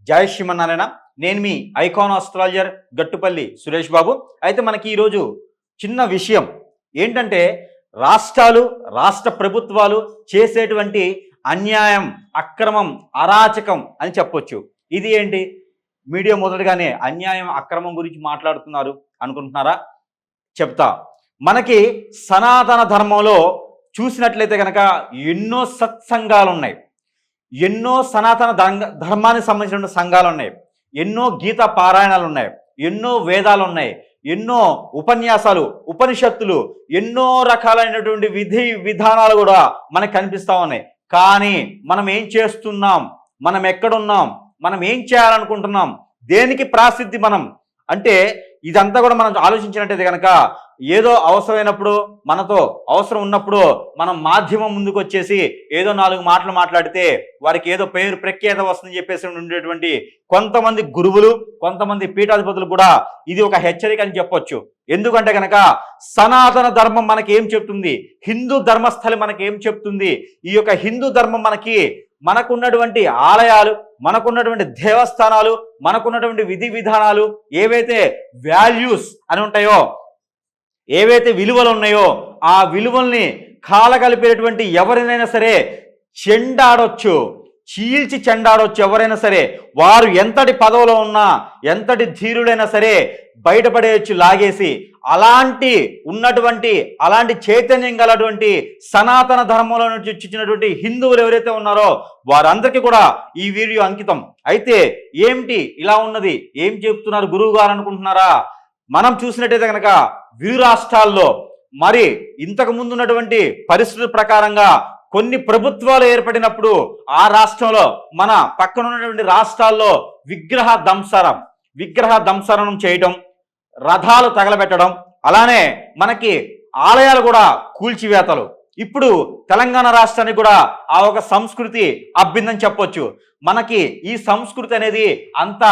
జై శ్రీమన్నారాయణ. నేను మీ icon astrologer Gattupalli Suresh Babu. అయితే మనకి ఈరోజు చిన్న విషయం ఏంటంటే, రాష్ట్రాలు రాష్ట్ర ప్రభుత్వాలు చేసేటువంటి అన్యాయం, అక్రమం, అరాచకం అని చెప్పొచ్చు. ఇది ఏంటి? మీడియా మొదటగానే అన్యాయం, అక్రమం గురించి మాట్లాడుతున్నారు అనుకుంటున్నారా? చెప్తా. మనకి సనాతన ధర్మంలో చూసినట్లయితే కనుక ఎన్నో సత్సంగాలు ఉన్నాయి, ఎన్నో సనాతన ధర్మానికి సంబంధించిన సంఘాలు ఉన్నాయి, ఎన్నో గీత పారాయణాలు ఉన్నాయి, ఎన్నో వేదాలు ఉన్నాయి, ఎన్నో ఉపన్యాసాలు, ఉపనిషత్తులు, ఎన్నో రకాలైనటువంటి విధి విధానాలు కూడా మనకు కనిపిస్తూ ఉన్నాయి. కానీ మనం ఏం చేస్తున్నాం? మనం ఎక్కడున్నాం? మనం ఏం చేయాలనుకుంటున్నాం? దేనికి ప్రాసిద్ధి మనం అంటే ఇదంతా కూడా మనం ఆలోచించినట్టయితే కనుక ఏదో అవసరమైనప్పుడు, మనతో అవసరం ఉన్నప్పుడు మనం మాధ్యమం ముందుకు వచ్చేసి ఏదో 4 మాటలు మాట్లాడితే వారికి ఏదో పేరు ప్రఖ్యాత వస్తుందని చెప్పేసి ఉండేటువంటి కొంతమంది గురువులు, కొంతమంది పీఠాధిపతులు కూడా ఇది ఒక హెచ్చరిక అని చెప్పొచ్చు. ఎందుకంటే కనుక సనాతన ధర్మం మనకి ఏం చెప్తుంది? హిందూ ధర్మస్థలి మనకి ఏం చెప్తుంది? ఈ యొక్క హిందూ ధర్మం మనకున్నటువంటి ఆలయాలు, మనకున్నటువంటి దేవస్థానాలు, మనకున్నటువంటి విధి విధానాలు, ఏవైతే వాల్యూస్ అని ఉంటాయో, ఏవైతే విలువలు ఉన్నాయో ఆ విలువల్ని కాలగలిపేటువంటి ఎవరినైనా సరే చెండాడొచ్చు, చీల్చి చెండాడొచ్చు. ఎవరైనా సరే వారు ఎంతటి పదవిలో ఉన్నా, ఎంతటి ధీరుడైనా సరే బయటపడేయచ్చు లాగేసి. అలాంటి చైతన్యం గలటువంటి సనాతన ధర్మంలో నుంచి వచ్చినటువంటి హిందువులు ఎవరైతే ఉన్నారో వారందరికీ కూడా ఈ వీడియో అంకితం. అయితే ఏమిటి ఇలా ఉన్నది, ఏం చెప్తున్నారు గురువు గారు అనుకుంటున్నారా? మనం చూసినట్టయితే కనుక విరు రాష్ట్రాల్లో మరి ఇంతకు ముందు ఉన్నటువంటి పరిస్థితుల ప్రకారంగా కొన్ని ప్రభుత్వాలు ఏర్పడినప్పుడు ఆ రాష్ట్రంలో, మన పక్కన ఉన్నటువంటి రాష్ట్రాల్లో విగ్రహ దంసనం చేయటం, రథాలు తగలబెట్టడం, అలానే మనకి ఆలయాలు కూడా కూల్చివేతలు. ఇప్పుడు తెలంగాణ రాష్ట్రానికి కూడా ఆ ఒక సంస్కృతి అబ్బిందని చెప్పొచ్చు. మనకి ఈ సంస్కృతి అనేది అంత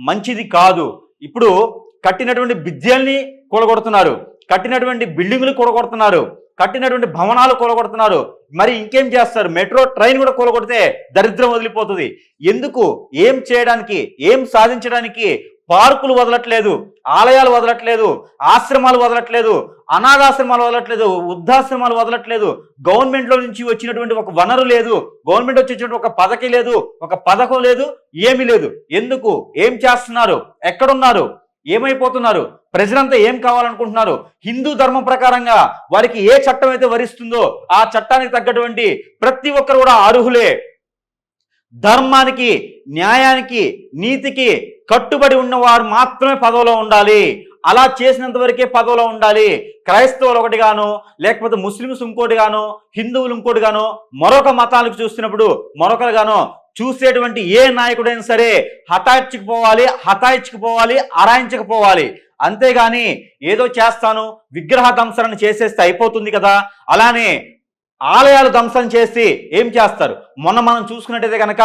మంచిది కాదు. ఇప్పుడు కట్టినటువంటి విద్యల్ని కూలగొడుతున్నారు, కట్టినటువంటి బిల్డింగులు కూలగొడుతున్నారు, కట్టినటువంటి భవనాలు కూలగొడుతున్నారు. మరి ఇంకేం చేస్తారు? మెట్రో ట్రైన్ కూడా కూలగొడితే దరిద్రం వదిలిపోతుంది. ఎందుకు? ఏం చేయడానికి, ఏం సాధించడానికి? పార్కులు వదలట్లేదు, ఆలయాలు వదలట్లేదు, ఆశ్రమాలు వదలట్లేదు, అనాథాశ్రమాలు వదలట్లేదు, వృద్ధాశ్రమాలు వదలట్లేదు. గవర్నమెంట్లో నుంచి వచ్చినటువంటి ఒక వనరు లేదు, గవర్నమెంట్ వచ్చేటువంటి ఒక పథకం లేదు, ఏమీ లేదు. ఎందుకు? ఏం చేస్తున్నారు? ఎక్కడున్నారు? ఏమైపోతున్నారు? ప్రజలంతా ఏం కావాలనుకుంటున్నారు? హిందూ ధర్మం ప్రకారంగా వారికి ఏ చట్టం అయితే వరిస్తుందో ఆ చట్టానికి తగ్గటువంటి ప్రతి ఒక్కరు కూడా అర్హులే. ధర్మానికి, న్యాయానికి, నీతికి కట్టుబడి ఉన్నవారు మాత్రమే పదవిలో ఉండాలి. అలా చేసినంత వరకే పదవిలో ఉండాలి. క్రైస్తవులు ఒకటిగాను, లేకపోతే ముస్లిమ్స్ ఇంకోటిగాను, హిందువులు ఇంకోటిగాను, మరొక మతాలకు చూస్తున్నప్పుడు మరొకరుగాను చూసేటువంటి ఏ నాయకుడైనా సరే హతాయించుకుపోవాలి, అరాయించకపోవాలి. అంతేగాని ఏదో చేస్తాను, విగ్రహ ధ్వంసన చేసేస్తే అయిపోతుంది కదా, అలానే ఆలయాలు ధ్వంసం చేసి ఏం చేస్తారు? మొన్న మనం చూసుకున్నట్టయితే కనుక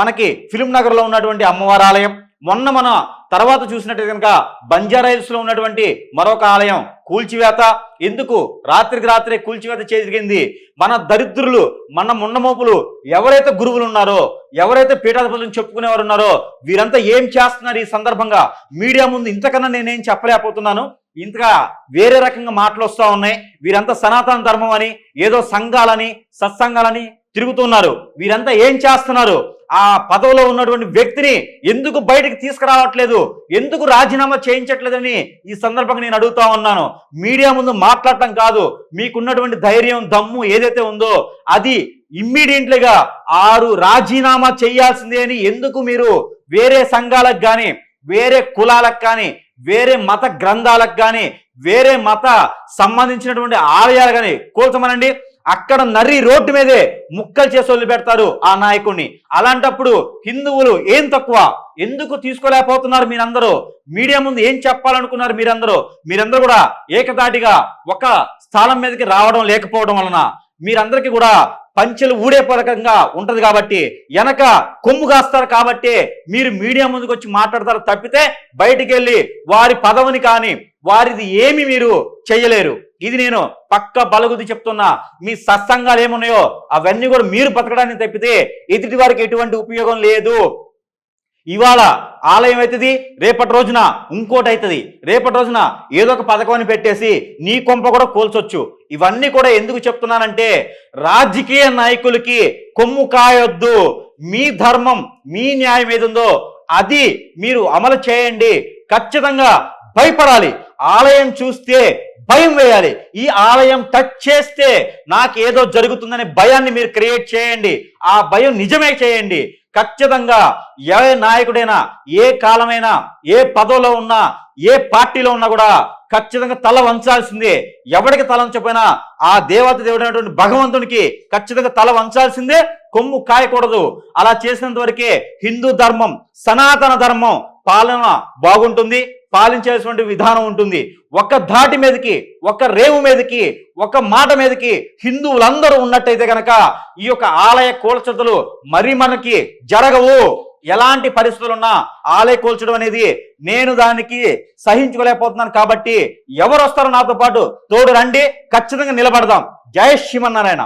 మనకి ఫిలిం నగర్లో ఉన్నటువంటి అమ్మవారి ఆలయం, మొన్న మన తర్వాత చూసినట్టయితే కనుక బంజారాహిల్స్లో ఉన్నటువంటి మరొక ఆలయం కూల్చివేత. ఎందుకు? రాత్రికి రాత్రే కూల్చివేత జరిగింది. మన దరిద్రులు, మన ముండమోపులు ఎవరైతే గురువులు ఉన్నారో, ఎవరైతే పీఠాధిపతులను చెప్పుకునేవారు ఉన్నారో వీరంతా ఏం చేస్తున్నారు? ఈ సందర్భంగా మీడియా ముందు ఇంతకన్నా నేనేం చెప్పలేకపోతున్నాను. ఇంతగా వేరే రకంగా మాటలు వస్తూ ఉన్నాయి. వీరంతా సనాతన ధర్మం అని, ఏదో సంఘాలని, సత్సంగాలని తిరుగుతున్నారు. వీరంతా ఏం చేస్తున్నారు? ఆ పదవిలో ఉన్నటువంటి వ్యక్తిని ఎందుకు బయటకు తీసుకురావట్లేదు? ఎందుకు రాజీనామా చేయించట్లేదని ఈ సందర్భంగా నేను అడుగుతా ఉన్నాను. మీడియా ముందు మాట్లాడటం కాదు, మీకున్నటువంటి ధైర్యం, దమ్ము ఏదైతే ఉందో అది ఇమ్మీడియట్లీగా రాజీనామా చేయాల్సిందే అని ఎందుకు మీరు వేరే సంఘాలకు కానీ, వేరే కులాలకు కానీ, వేరే మత గ్రంథాలకు కానీ, వేరే మత సంబంధించినటువంటి ఆలయాలు కానీ కూల్చమనండి. అక్కడ నర్రి రోడ్డు మీదే ముక్కలు చేసి వదిలిపెడతారు ఆ నాయకుడిని. అలాంటప్పుడు హిందువులు ఏం తక్కువ? ఎందుకు తీసుకోలేకపోతున్నారు? మీరందరూ మీడియా ముందు ఏం చెప్పాలనుకున్నారు? మీరందరూ కూడా ఏకతాటిగా ఒక స్థలం మీదకి రావడం లేకపోవడం వలన మీరందరికీ కూడా పంచెలు ఊడే పథకంగా ఉంటది కాబట్టి, వెనక కొమ్ము కాస్తారు కాబట్టి మీరు మీడియా ముందుకు వచ్చి మాట్లాడతారు తప్పితే బయటికి వెళ్ళి వారి పదవిని కానీ వారిది ఏమి మీరు చేయలేరు. ఇది నేను పక్క బలగుది చెప్తున్నా. మీ సత్సంగాలు ఏమున్నాయో అవన్నీ కూడా మీరు బతకడానికి తప్పితే ఎదుటి వారికి ఎటువంటి ఉపయోగం లేదు. ఇవాళ ఆలయం అవుతుంది, రేపటి రోజున ఇంకోటి అవుతుంది, రేపటి రోజున ఏదో ఒక పథకాన్ని పెట్టేసి నీ కొంప కూడా కూల్చొచ్చు. ఇవన్నీ కూడా ఎందుకు చెప్తున్నానంటే రాజకీయ నాయకులకి కొమ్ము కాయొద్దు. మీ ధర్మం, మీ న్యాయం ఏదుందో అది మీరు అమలు చేయండి. ఖచ్చితంగా భయపడాలి. ఆలయం చూస్తే భయం వేయాలి. ఈ ఆలయం టచ్ చేస్తే నాకేదో జరుగుతుందనే భయాన్ని మీరు క్రియేట్ చేయండి. ఆ భయం నిజమే చేయండి. ఖచ్చితంగా ఏ నాయకుడైనా, ఏ కాలమైనా, ఏ పదవిలో ఉన్నా, ఏ పార్టీలో ఉన్నా కూడా ఖచ్చితంగా తల వంచాల్సిందే. ఎవరికి తల వంచకపోయినా ఆ దేవత దేవుడైనటువంటి భగవంతునికి ఖచ్చితంగా తల వంచాల్సిందే, కొమ్ము కాయకూడదు. అలా చేసినంత వరకే హిందూ ధర్మం, సనాతన ధర్మం పాలన బాగుంటుంది, పాలించేటువంటి విధానం ఉంటుంది. ఒక ధాటి మీదకి, ఒక రేవు మీదకి, ఒక మాట మీదకి హిందువులందరూ ఉన్నట్టయితే కనుక ఈ యొక్క ఆలయ కూల్చతలు మరి మనకి జరగవు. ఎలాంటి పరిస్థితులున్నా ఆలయ కూల్చడం అనేది నేను దానికి సహించుకోలేకపోతున్నాను. కాబట్టి ఎవరు వస్తారో నాతో పాటు తోడు రండి, ఖచ్చితంగా నిలబడదాం. జై శ్రీమన్నారాయణ.